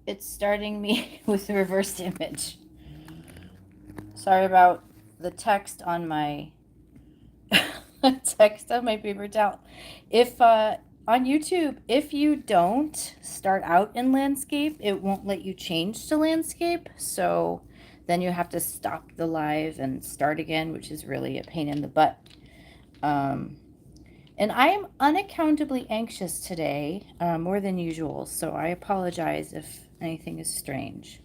it's starting me with the reversed image. Sorry about the text on my text on my paper towel. If on YouTube, if you don't start out in landscape, it won't let you change to landscape. So then you have to stop the live and start again, which is really a pain in the butt. And I am unaccountably anxious today, more than usual, so I apologize if anything is strange.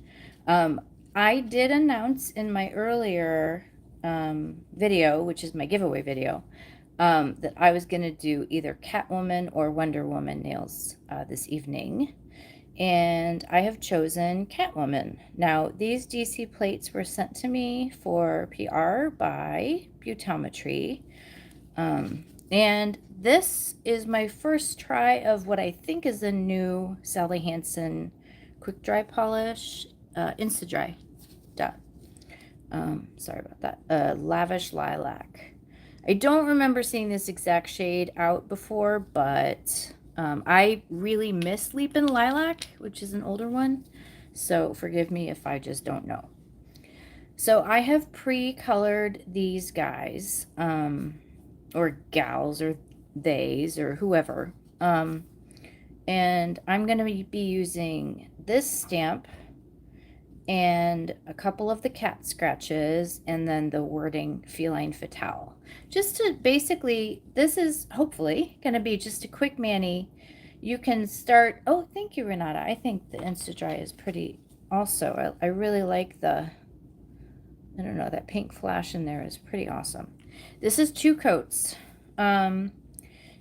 I did announce in my earlier video, which is my giveaway video, that I was going to do either Catwoman or Wonder Woman nails this evening. And I have chosen Catwoman. Now, these DC plates were sent to me for PR by Butometry. And this is my first try of what I think is a new Sally Hansen quick dry polish, Insta-Dry. Sorry about that. Lavish Lilac. I don't remember seeing this exact shade out before, but I really miss Leapin' Lilac, which is an older one. So forgive me if I just don't know. So I have pre-colored these guys, or gals, or theys, or whoever. And I'm going to be using this stamp and a couple of the cat scratches, and then the wording Feline Fatale. Just to basically, this is hopefully going to be just a quick mani. You can start, oh, thank you, Renata. I think the Insta-Dry is pretty also. I really like the, I don't know, that pink flash in there is pretty awesome. This is 2 coats.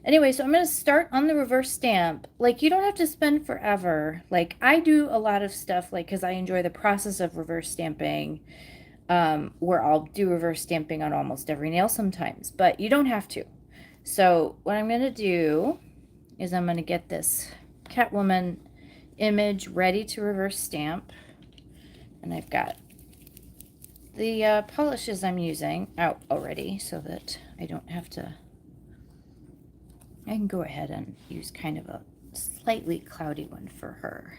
Anyway, so I'm going to start on the reverse stamp. Like, you don't have to spend forever. Like, I do a lot of stuff, like, because I enjoy the process of reverse stamping, where I'll do reverse stamping on almost every nail sometimes, but you don't have to. So what I'm going to do is I'm going to get this Catwoman image ready to reverse stamp. And I've got the polishes I'm using out already so that I don't have to. I can go ahead and use kind of a slightly cloudy one for her.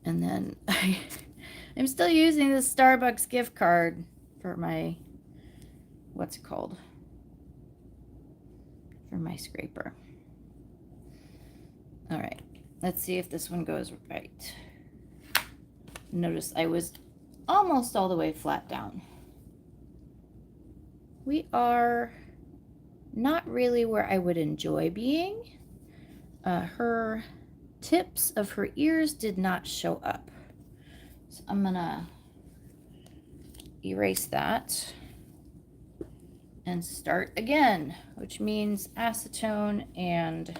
And then I'm still using the Starbucks gift card for my, what's it called? For my scraper. All right, let's see if this one goes right. Notice I was almost all the way flat down. We are not really where I would enjoy being. Her tips of her ears did not show up. So I'm gonna erase that and start again, which means acetone and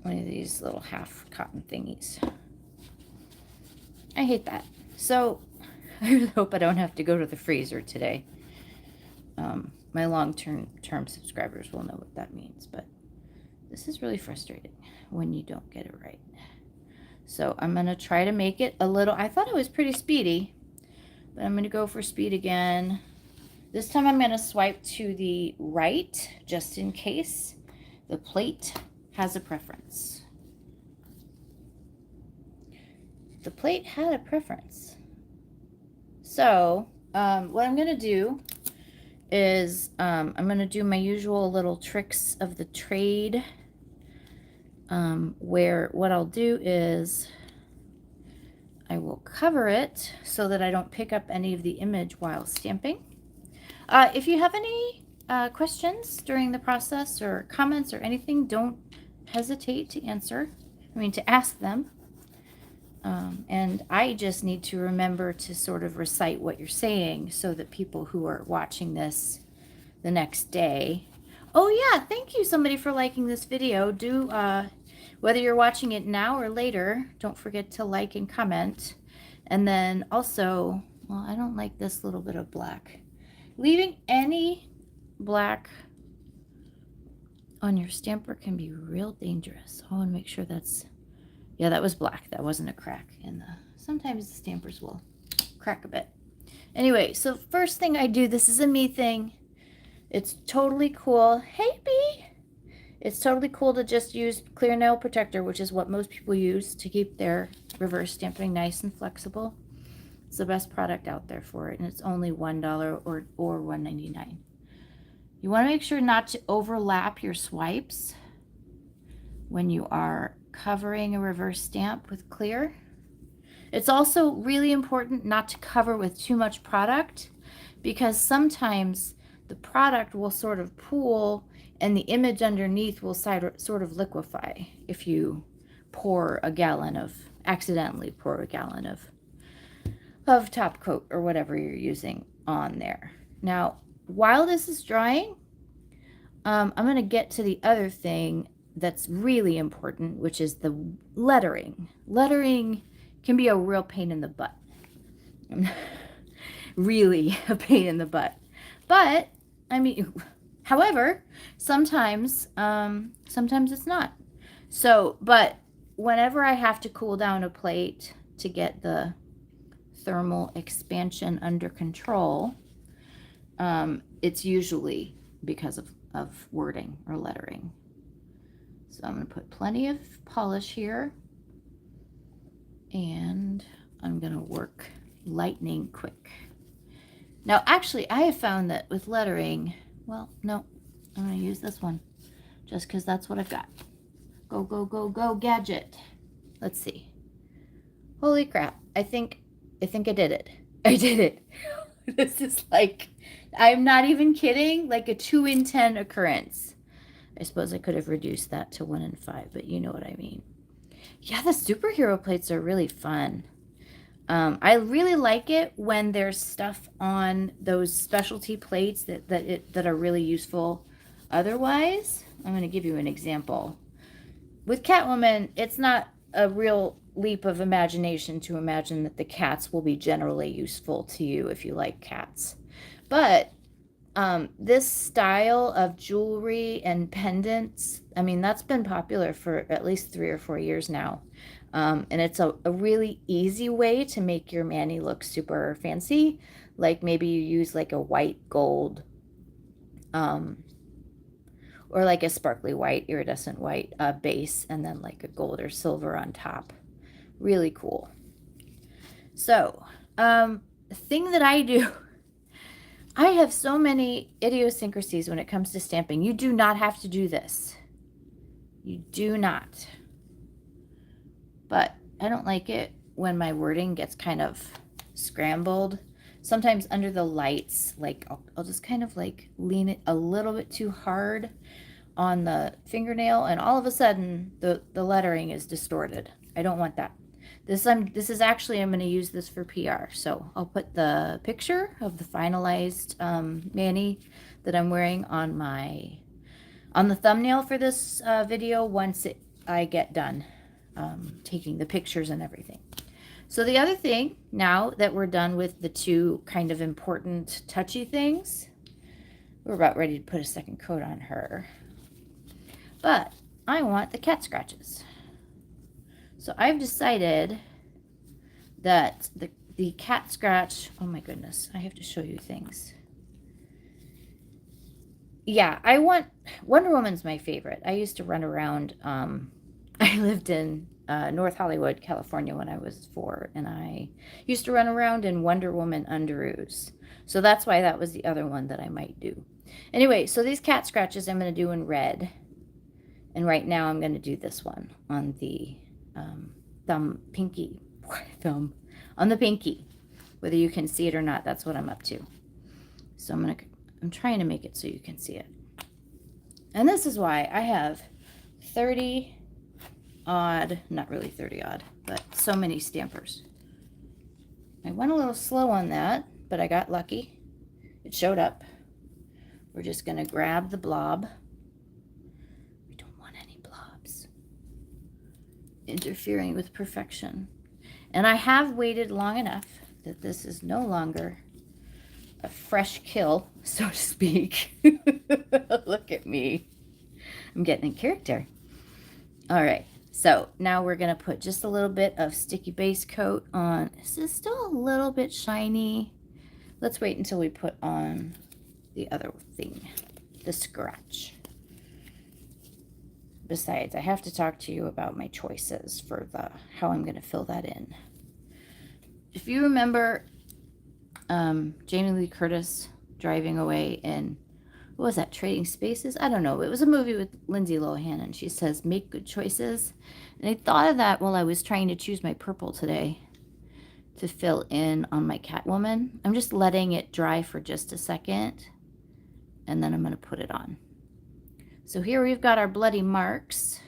one of these little half cotton thingies. I hate that. So I really hope I don't have to go to the freezer today. My long-term subscribers will know what that means, but this is really frustrating when you don't get it right. So I'm going to try to make it a little, I thought it was pretty speedy, but I'm going to go for speed again. This time I'm going to swipe to the right, just in case the plate has a preference. The plate had a preference. So what I'm going to do is I'm going to do my usual little tricks of the trade, where what I'll do is I will cover it so that I don't pick up any of the image while stamping. If you have any questions during the process or comments or anything, don't hesitate to ask them. And I just need to remember to sort of recite what you're saying so that people who are watching this the next day. Oh yeah, thank you somebody for liking this video. Do whether you're watching it now or later, don't forget to like and comment. And then also, well, I don't like this little bit of black. Leaving any black on your stamper can be real dangerous. I want to make sure that's, yeah, that was black. That wasn't a crack. And sometimes the stampers will crack a bit. Anyway, so first thing I do, this is a me thing. It's totally cool. Hey, Bee. It's totally cool to just use clear nail protector, which is what most people use to keep their reverse stamping nice and flexible. It's the best product out there for it, and it's only $1 or $1.99. You want to make sure not to overlap your swipes when you are covering a reverse stamp with clear. It's also really important not to cover with too much product, because sometimes the product will sort of pool and the image underneath will sort of liquefy if you accidentally pour a gallon of top coat or whatever you're using on there. Now, while this is drying, I'm going to get to the other thing that's really important, which is the lettering. Lettering can be a real pain in the butt. Really a pain in the butt. But, I mean, however, sometimes it's not. So, but whenever I have to cool down a plate to get the thermal expansion under control, it's usually because of wording or lettering. So I'm going to put plenty of polish here, and I'm going to work lightning quick. Now, actually, I have found that with lettering, well, no, I'm going to use this one just because that's what I've got. Go, go, go, go, gadget. Let's see. Holy crap. I think I did it. I did it. This is like, I'm not even kidding, like a 2 in 10 occurrence. I suppose I could have reduced that to 1 in 5, but you know what I mean. Yeah, the superhero plates are really fun. I really like it when there's stuff on those specialty plates that are really useful. Otherwise, I'm going to give you an example. With Catwoman, it's not a real leap of imagination to imagine that the cats will be generally useful to you if you like cats. But this style of jewelry and pendants, I mean, that's been popular for at least 3 or 4 years now. And it's a really easy way to make your mani look super fancy. Like maybe you use like a white gold, or like a sparkly white, iridescent white base, and then like a gold or silver on top. Really cool. So, the thing that I do, I have so many idiosyncrasies when it comes to stamping. You do not have to do this. You do not. But I don't like it when my wording gets kind of scrambled. Sometimes under the lights, like I'll just kind of like lean it a little bit too hard on the fingernail, and all of a sudden the lettering is distorted. I don't want that. This is actually, I'm going to use this for PR. So I'll put the picture of the finalized mani that I'm wearing on the thumbnail for this video once I get done taking the pictures and everything. So the other thing, now that we're done with the 2 kind of important touchy things, we're about ready to put a second coat on her. But I want the cat scratches. So I've decided that the cat scratch, oh my goodness, I have to show you things. Yeah, I want, Wonder Woman's my favorite. I used to run around, I lived in North Hollywood, California when I was 4, and I used to run around in Wonder Woman underoos. So that's why that was the other one that I might do. Anyway, so these cat scratches I'm going to do in red. And right now I'm going to do this one on the pinky. On the pinky. Whether you can see it or not, that's what I'm up to. So I'm trying to make it so you can see it. And this is why I have 30 odd, not really 30 odd, but so many stampers. I went a little slow on that, but I got lucky. It showed up. We're just going to grab the blob. We don't want any blobs interfering with perfection. And I have waited long enough that this is no longer a fresh kill, so to speak. Look at me. I'm getting in character. All right. So now we're going to put just a little bit of sticky base coat on. This is still a little bit shiny. Let's wait until we put on the other thing, the scratch. besides, I have to talk to you about my choices for how I'm going to fill that in. If you remember Jamie Lee Curtis driving away in, what was that, Trading Spaces? I don't know. It was a movie with Lindsay Lohan, and she says, make good choices. And I thought of that while I was trying to choose my purple today to fill in on my Catwoman. I'm just letting it dry for just a second, and then I'm going to put it on. So here we've got our bloody marks.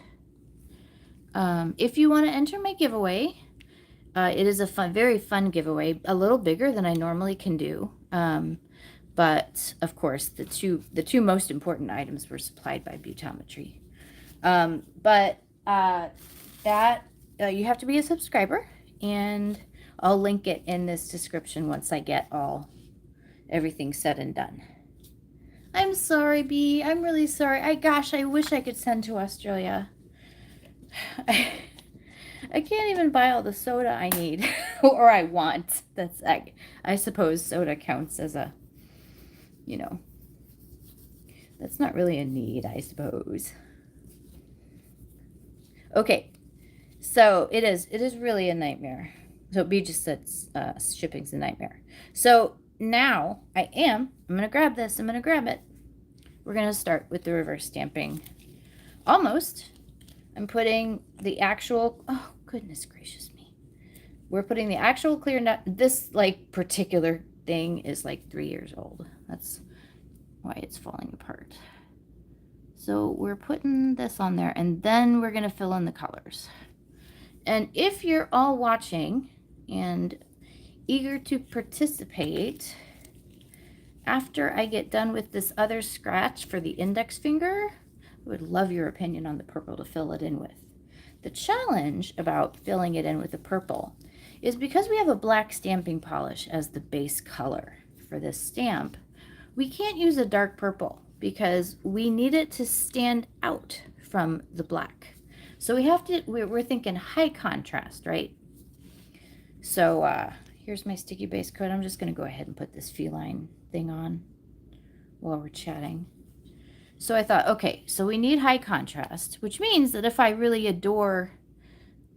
If you want to enter my giveaway, it is a very fun giveaway, a little bigger than I normally can do. But of course, the two most important items were supplied by Butometry. You have to be a subscriber, and I'll link it in this description once I get everything said and done. I'm sorry, Bee. I'm really sorry. Gosh, I wish I could send to Australia. I can't even buy all the soda I need or I want. I suppose soda counts as a, that's not really a need, I suppose. Okay, so it is really a nightmare. So B just said shipping's a nightmare. So now I'm going to grab this. I'm going to grab it. We're going to start with the reverse stamping. Almost. I'm putting the actual, oh, goodness gracious me. We're putting the actual clear nut. This, particular thing is 3 years old. That's why it's falling apart. So we're putting this on there, and then we're going to fill in the colors. And if you're all watching and eager to participate, after I get done with this other scratch for the index finger, I would love your opinion on the purple to fill it in with. The challenge about filling it in with the purple is because we have a black stamping polish as the base color for this stamp, we can't use a dark purple because we need it to stand out from the black. So we're thinking high contrast, right? So here's my sticky base coat. I'm just going to go ahead and put this feline thing on while we're chatting. So I thought, okay, so we need high contrast, which means that if I really adore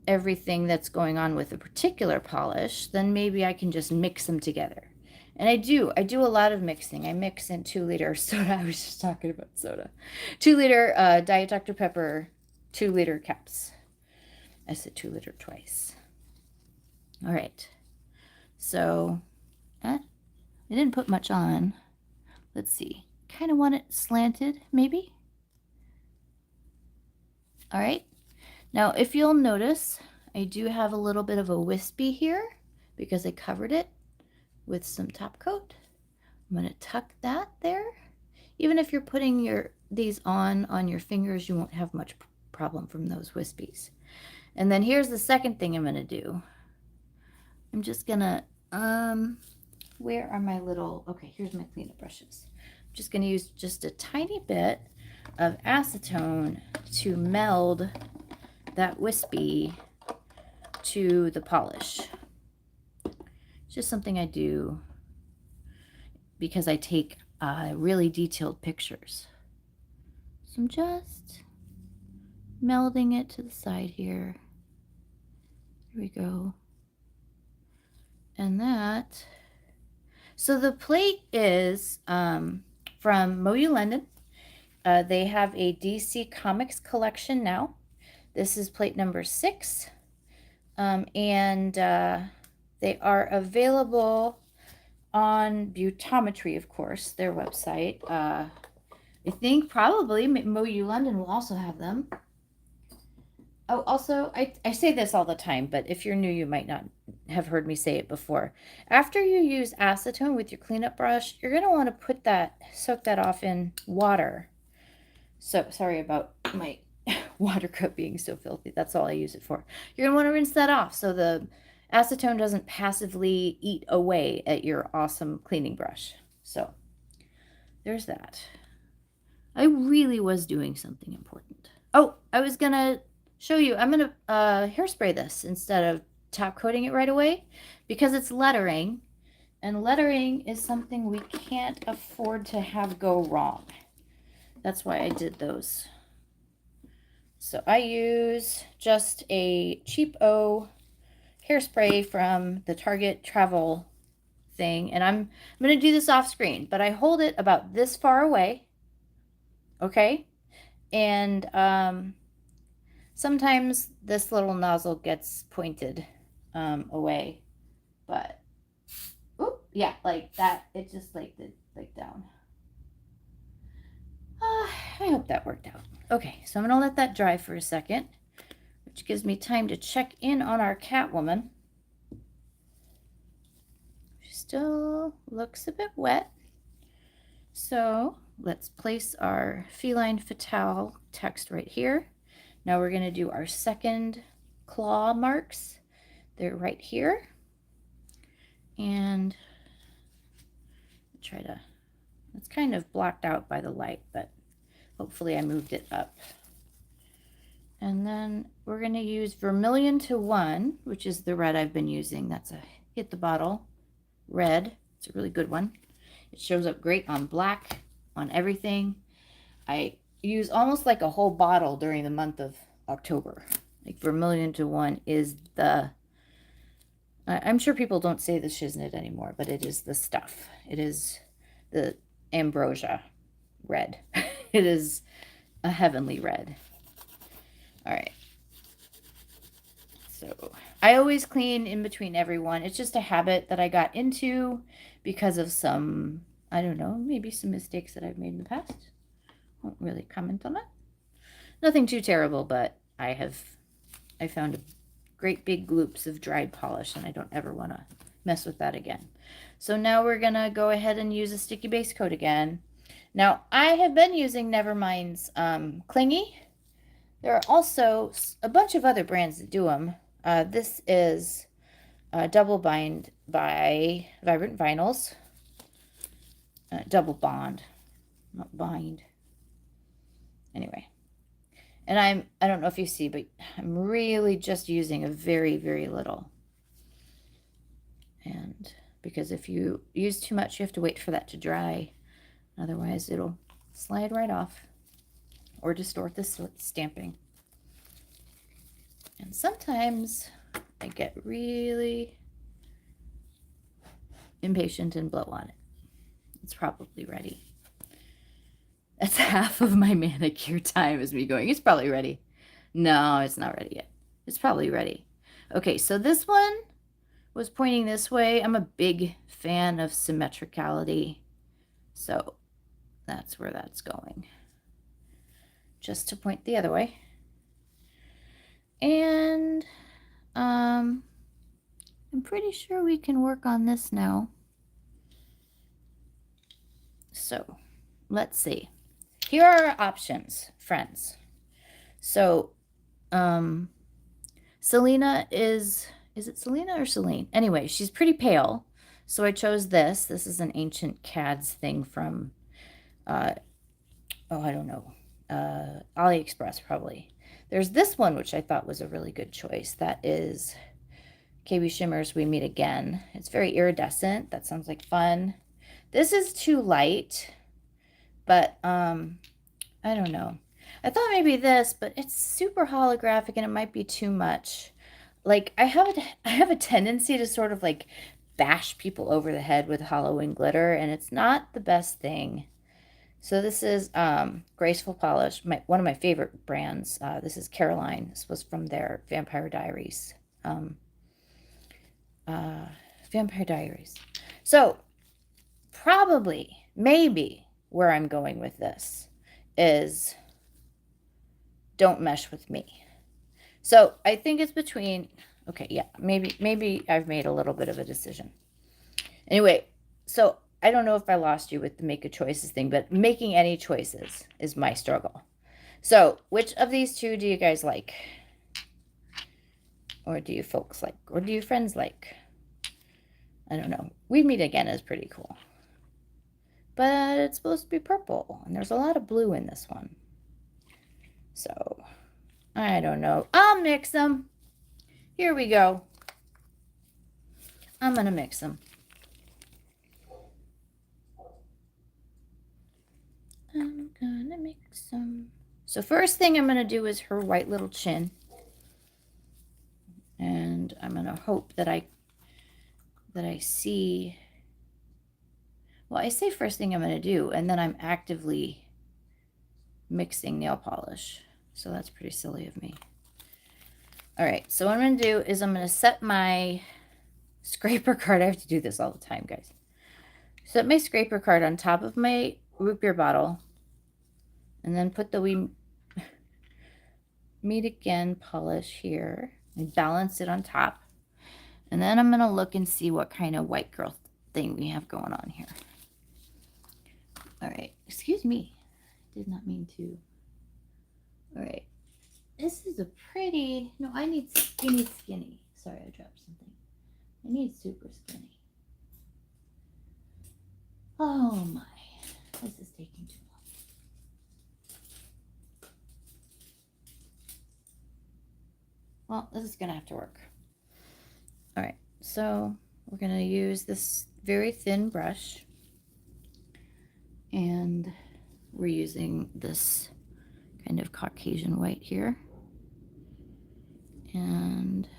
everything that's going on with a particular polish, then maybe I can just mix them together. And I do a lot of mixing. I mix in 2-liter soda. I was just talking about soda. 2-liter Diet Dr. Pepper, 2-liter caps. I said 2-liter twice. All right. So I didn't put much on. Let's see. Kind of want it slanted, maybe. All right. Now, if you'll notice, I do have a little bit of a wispy here because I covered it with some top coat. I'm going to tuck that there. Even if you're putting these on your fingers, you won't have much problem from those wispies. And then here's the second thing I'm going to do. I'm just going to, where are my little, okay, here's my cleanup brushes. I'm just going to use just a tiny bit of acetone to meld that wispy to the polish. It's just something I do because I take really detailed pictures. So I'm just melding it to the side here. Here we go. And that, so the plate is from MoYou London. They have a DC Comics collection now. This is plate number 6. And they are available on Butometry, of course, their website. I think probably MoYou London will also have them. Oh, also, I say this all the time, but if you're new, you might not have heard me say it before. After you use acetone with your cleanup brush, you're going to want to soak that off in water. So, sorry about my water cup being so filthy. That's all I use it for. You're going to want to rinse that off so the acetone doesn't passively eat away at your awesome cleaning brush. So, there's that. I really was doing something important. Oh, I was going to show you. I'm going to hairspray this instead of top coating it right away because it's lettering, and lettering is something we can't afford to have go wrong. That's why I did those. So I use just a cheap hairspray from the Target travel thing, and I'm going to do this off screen, but I hold it about this far away, okay? And sometimes this little nozzle gets pointed away, but yeah, like that. It just like down. I hope that worked out. Okay, so I'm gonna let that dry for a second, which gives me time to check in on our Catwoman. She still looks a bit wet. So let's place our feline fatale text right here. Now we're gonna do our second claw marks. They're right here. And try to, it's kind of blocked out by the light, but hopefully I moved it up. And then we're going to use Vermilion to 1, which is the red I've been using. That's a hit the bottle red. It's a really good one. It shows up great on black, on everything. I use almost like a whole bottle during the month of October. Like Vermilion to 1 is the, I'm sure people don't say the shiznit anymore, but it is the stuff. It is the ambrosia red. It is a heavenly red. All right. So I always clean in between everyone. It's just a habit that I got into because of some, I don't know, maybe some mistakes that I've made in the past. Won't really comment on that. Nothing too terrible, but I found a great big gloops of dried polish, and I don't ever want to mess with that again. So now we're going to go ahead and use a sticky base coat again. Now, I have been using Nevermind's Clingy. There are also a bunch of other brands that do them. This is Double Bind by Vibrant Vinyls. Double Bond, not bind. Anyway. And I don't know if you see, but I'm really just using a very, very little. And because if you use too much, you have to wait for that to dry. Otherwise, it'll slide right off or distort the stamping. And sometimes I get really impatient and blow on it. It's probably ready. That's half of my manicure time is me going, it's probably ready. No, it's not ready yet. It's probably ready. Okay, so this one was pointing this way. I'm a big fan of symmetricality. So that's where that's going. Just to point the other way. And I'm pretty sure we can work on this now. So let's see. Here are our options, friends. So Selena is it Selena or Celine? Anyway, she's pretty pale. So I chose this. This is an ancient CADS thing from, I don't know, AliExpress probably. There's this one, which I thought was a really good choice. That is KB Shimmers We Meet Again. It's very iridescent. That sounds like fun. This is too light, but I don't know. I thought maybe this, but it's super holographic and it might be too much. Like I have a tendency to sort of like bash people over the head with Halloween glitter, and it's not the best thing. So this is Graceful Polish, one of my favorite brands. This is Caroline. This was from their Vampire Diaries. Vampire Diaries. So probably, maybe where I'm going with this is don't mesh with me. So I think it's between, okay, yeah, maybe I've made a little bit of a decision. Anyway, so I don't know if I lost you with the make a choices thing, but making any choices is my struggle. So which of these two do you guys like? Or do you folks like? Or do you friends like? I don't know. We Meet Again is pretty cool. But it's supposed to be purple, and there's a lot of blue in this one. So, I don't know. I'll mix them. Here we go. I'm going to mix them. So first thing I'm going to do is her white little chin. And I'm going to hope that I see, well, I say first thing I'm going to do, and then I'm actively mixing nail polish. So that's pretty silly of me. All right, so what I'm going to do is I'm going to set my scraper card. I have to do this all the time, guys. Set my scraper card on top of my root beer bottle, and then put the Meet Again polish here and balance it on top. And then I'm going to look and see what kind of white girl thing we have going on here. All right, excuse me. Did not mean to. All right, this is a pretty, no, I need skinny, skinny. Sorry, I dropped something. I need super skinny. Oh my, this is taking too long. Well, this is gonna have to work. All right, so we're gonna use this very thin brush, and we're using this kind of Caucasian white here. And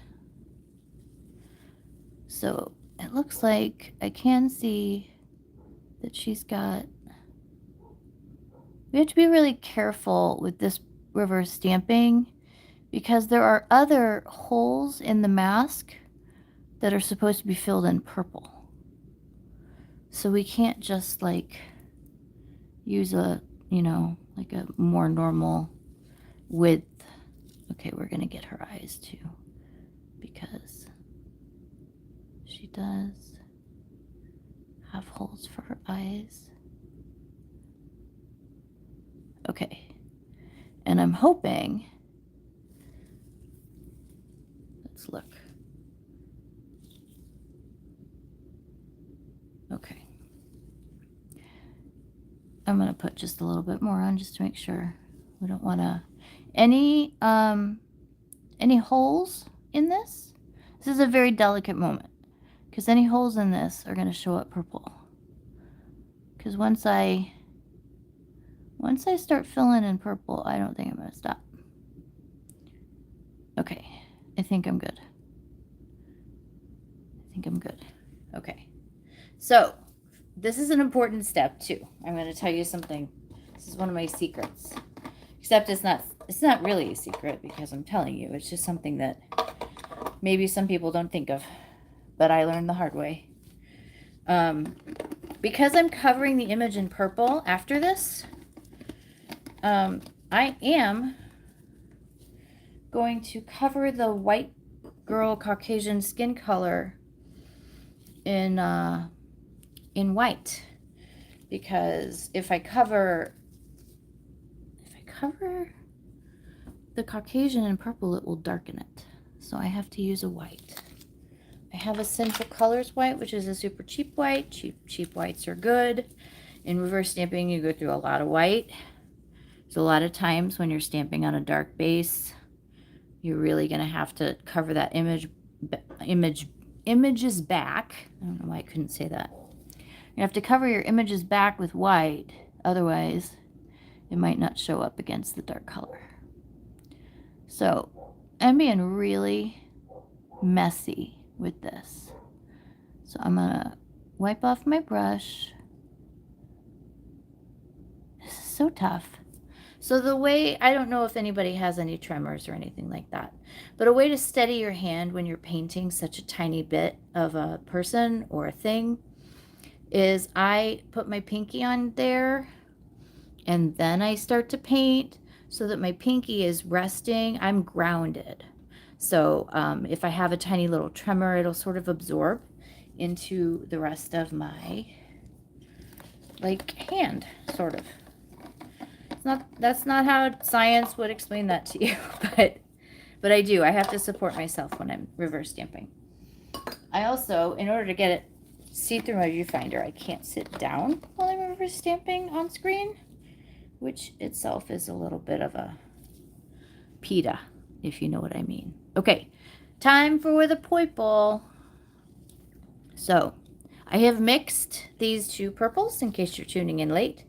so it looks like I can see that she's got, we have to be really careful with this reverse stamping because there are other holes in the mask that are supposed to be filled in purple. So we can't just like use a, you know, like a more normal width. Okay, we're gonna get her eyes too, because she does have holes for her eyes. Okay, and I'm hoping, let's look. Okay, I'm gonna put just a little bit more on just to make sure. We don't want to any holes in this. This is a very delicate moment because any holes in this are going to show up purple. Because once I start filling in purple, I don't think I'm going to stop. Okay, I think I'm good. Okay, so this is an important step too. I'm going to tell you something. This is one of my secrets. Except it's not really a secret because I'm telling you. It's just something that maybe some people don't think of, but I learned the hard way. Because I'm covering the image in purple after this, I am going to cover the white girl Caucasian skin color in white, because if I cover the Caucasian in purple, it will darken it. So I have to use a white. I have Essential Colors white, which is a super cheap white. Cheap whites are good. In reverse stamping, you go through a lot of white. So a lot of times when you're stamping on a dark base, you're really going to have to cover that images back. I don't know why I couldn't say that. You have to cover your images back with white. Otherwise, it might not show up against the dark color. So I'm being really messy with this. So I'm gonna wipe off my brush. This is so tough. So the way, I don't know if anybody has any tremors or anything like that, but a way to steady your hand when you're painting such a tiny bit of a person or a thing is I put my pinky on there and then I start to paint so that my pinky is resting. I'm grounded. So if I have a tiny little tremor, it'll sort of absorb into the rest of my like hand, sort of. That's not how science would explain that to you, but I do. I have to support myself when I'm reverse stamping. I also, in order to get it see through my viewfinder, I can't sit down while I'm reverse stamping on screen, which itself is a little bit of a PETA, if you know what I mean. Okay, time for the purple. So I have mixed these two purples in case you're tuning in late.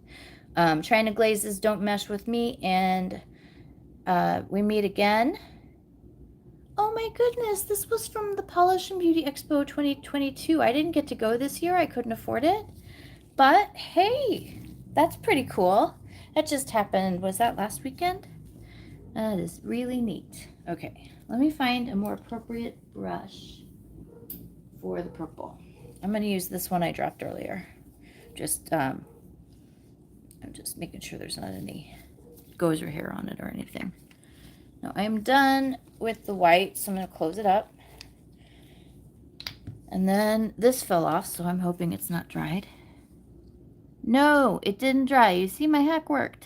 China glazes don't mesh with me, and we meet again. Oh my goodness, this was from the Polish and Beauty Expo 2022. I didn't get to go this year. I couldn't afford it. But hey, that's pretty cool. That just happened. Was that last weekend? That is really neat. Okay, let me find a more appropriate brush for the purple. I'm going to use this one I dropped earlier. I'm just making sure there's not any gozer hair on it or anything. Now I'm done with the white, so I'm going to close it up. And then this fell off, so I'm hoping it's not dried. No, it didn't dry. You see, my hack worked.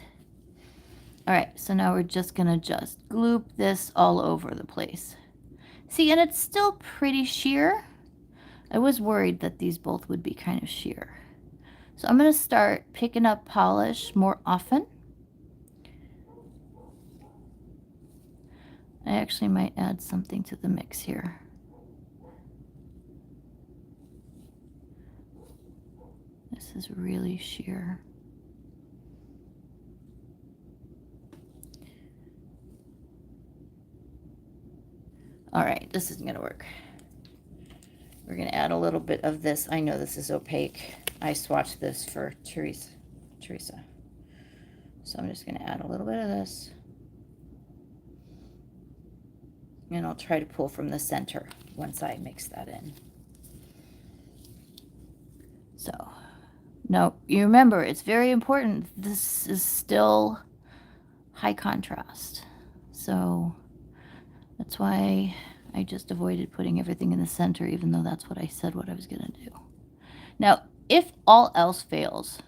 All right, so now we're just going to just gloop this all over the place. See, and it's still pretty sheer. I was worried that these both would be kind of sheer. So I'm going to start picking up polish more often. I actually might add something to the mix here. This is really sheer. All right, this isn't going to work. We're going to add a little bit of this. I know this is opaque. I swatched this for Teresa. So I'm just going to add a little bit of this. And I'll try to pull from the center once I mix that in. So, now you remember, it's very important. This is still high contrast. So that's why I just avoided putting everything in the center, even though that's what I said what I was going to do. Now, if all else fails,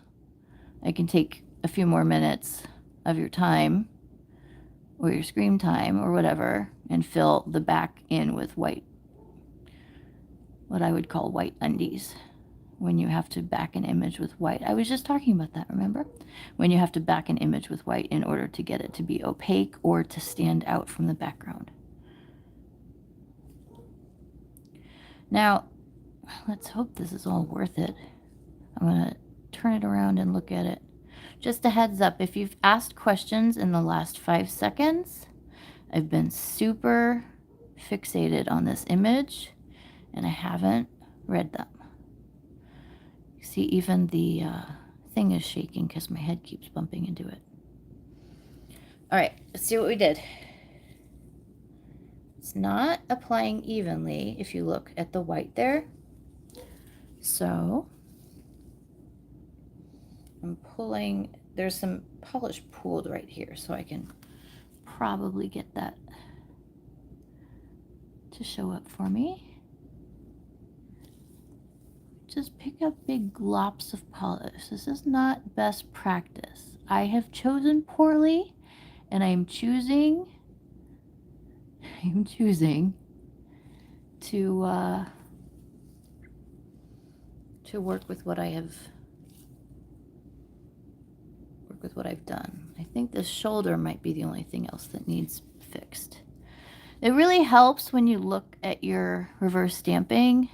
I can take a few more minutes of your time or your screen time or whatever and fill the back in with white, what I would call white undies, when you have to back an image with white. I was just talking about that, remember? When you have to back an image with white in order to get it to be opaque or to stand out from the background. Now, let's hope this is all worth it. I'm going to turn it around and look at it. Just a heads up, if you've asked questions in the last 5 seconds, I've been super fixated on this image and I haven't read them. See, even the thing is shaking because my head keeps bumping into it. All right, let's see what we did. It's not applying evenly if you look at the white there. So I'm pulling, there's some polish pooled right here, so I can probably get that to show up for me. Just pick up big glops of polish. This is not best practice. I have chosen poorly, and I'm choosing to work with what I've done. I think this shoulder might be the only thing else that needs fixed. It really helps when you look at your reverse stamping,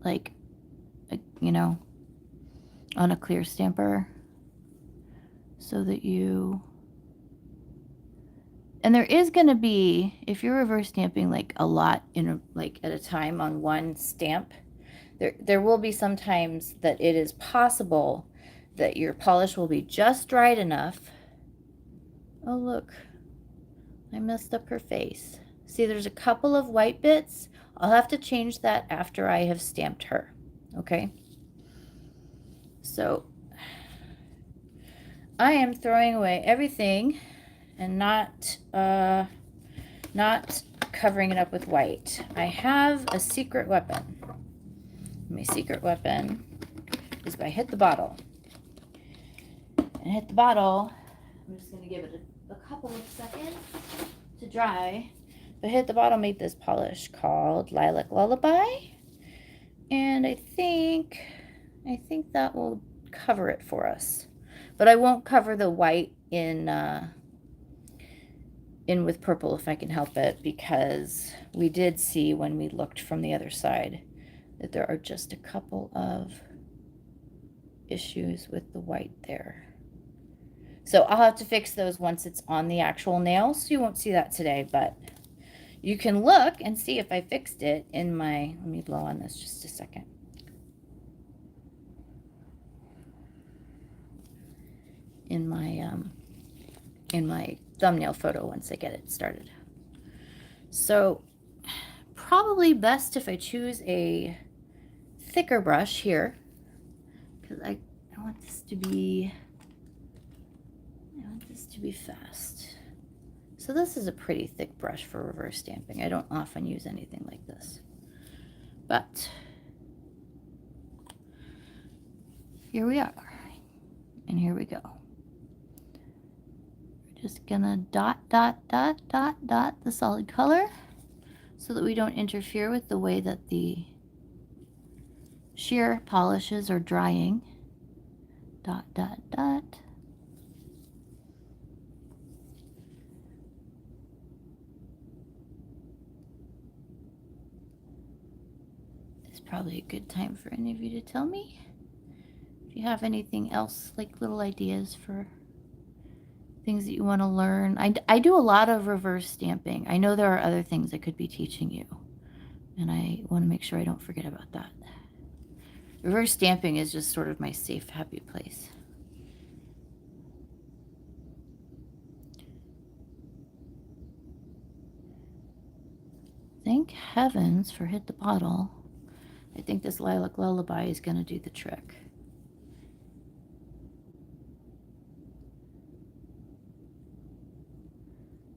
like, you know, on a clear stamper, so that you, and there is going to be, if you're reverse stamping like a lot like at a time on one stamp, there will be sometimes that it is possible that your polish will be just right enough. Oh, look, I messed up her face. See, there's a couple of white bits. I'll have to change that after I have stamped her. Okay. So I am throwing away everything and not covering it up with white. I have a secret weapon. My secret weapon is if I hit the bottle. And hit the bottle, I'm just going to give it a couple of seconds to dry. But hit the bottle, made this polish called Lilac Lullaby. And I think that will cover it for us. But I won't cover the white in with purple if I can help it, because we did see when we looked from the other side that there are just a couple of issues with the white there. So I'll have to fix those once it's on the actual nail, so you won't see that today, but you can look and see if I fixed it in my, let me blow on this just a second. In my thumbnail photo once I get it started. So probably best if I choose a thicker brush here, because I want this to be fast. So this is a pretty thick brush for reverse stamping. I don't often use anything like this, but here we are, and here we go. We're just gonna dot, dot, dot, dot, dot the solid color so that we don't interfere with the way that the sheer polishes are drying. Dot, dot, dot. It's probably a good time for any of you to tell me if you have anything else, like little ideas for things that you want to learn. I do a lot of reverse stamping. I know there are other things I could be teaching you, and I want to make sure I don't forget about that. Reverse stamping is just sort of my safe, happy place. Thank heavens for Hit the Bottle. I think this Lilac Lullaby is going to do the trick.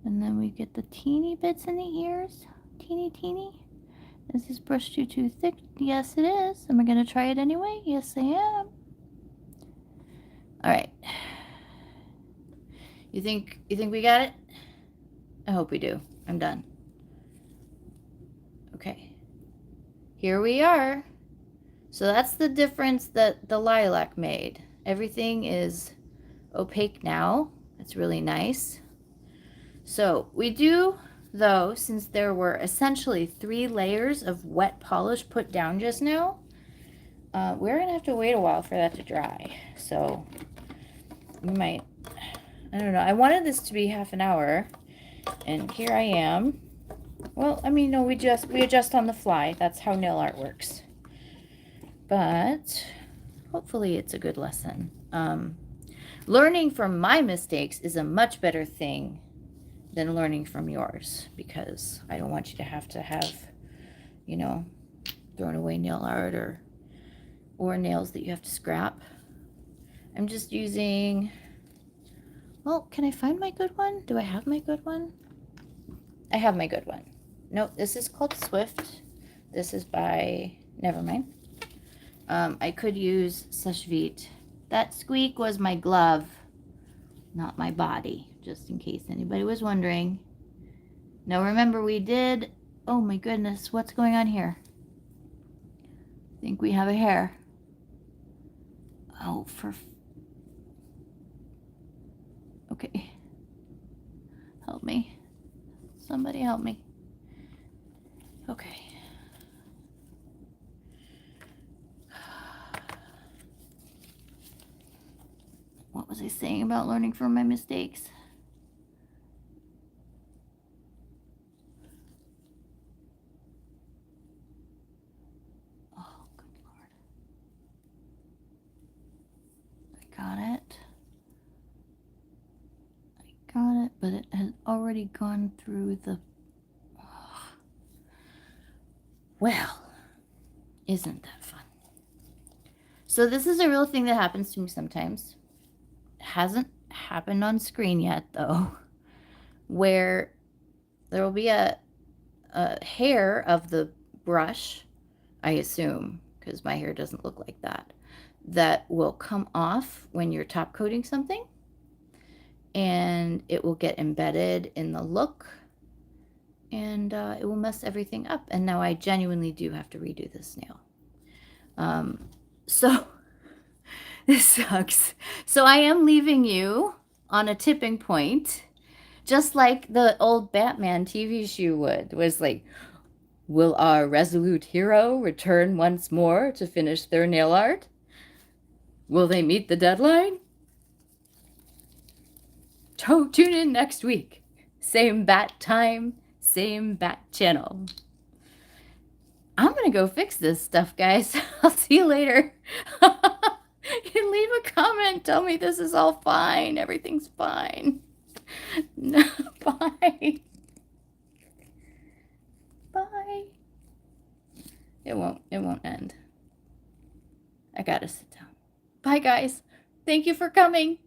And then we get the teeny bits in the ears. Teeny, teeny. Is this brush too thick? Yes, it is. Am I going to try it anyway? Yes, I am. All right. You think we got it? I hope we do. I'm done. Okay. Here we are. So that's the difference that the lilac made. Everything is opaque now. It's really nice. So we do, though, since there were essentially 3 layers of wet polish put down just now, we're going to have to wait a while for that to dry. So we might, I don't know. I wanted this to be half an hour, and here I am. Well, I mean, no, we adjust on the fly. That's how nail art works. But hopefully it's a good lesson. Learning from my mistakes is a much better thing than learning from yours, because I don't want you to have, you know, thrown away nail art or nails that you have to scrap. I'm just using, well, can I find my good one? Do I have my good one? I have my good one. No, this is called Swift. This is by, never mind. I could use Seshvit. That squeak was my glove, not my body, just in case anybody was wondering. Now remember, we did, oh my goodness, what's going on here? I think we have a hair. Oh, okay. Help me. Somebody help me. Okay. What was I saying about learning from my mistakes? Oh, good Lord. I got it. But it has already gone through the... Oh. Well, isn't that fun? So this is a real thing that happens to me sometimes. It hasn't happened on screen yet, though, where there will be a hair of the brush, I assume, because my hair doesn't look like that, that will come off when you're top coating something, and it will get embedded in the look, and it will mess everything up. And now I genuinely do have to redo this nail. So this sucks. So I am leaving you on a tipping point, just like the old Batman TV show was like, will our resolute hero return once more to finish their nail art? Will they meet the deadline? Tune in next week. Same bat time, same bat channel. I'm gonna go fix this stuff, guys. I'll see you later. And leave a comment. Tell me this is all fine. Everything's fine. No, bye. Bye. It won't end. I gotta sit down. Bye, guys. Thank you for coming.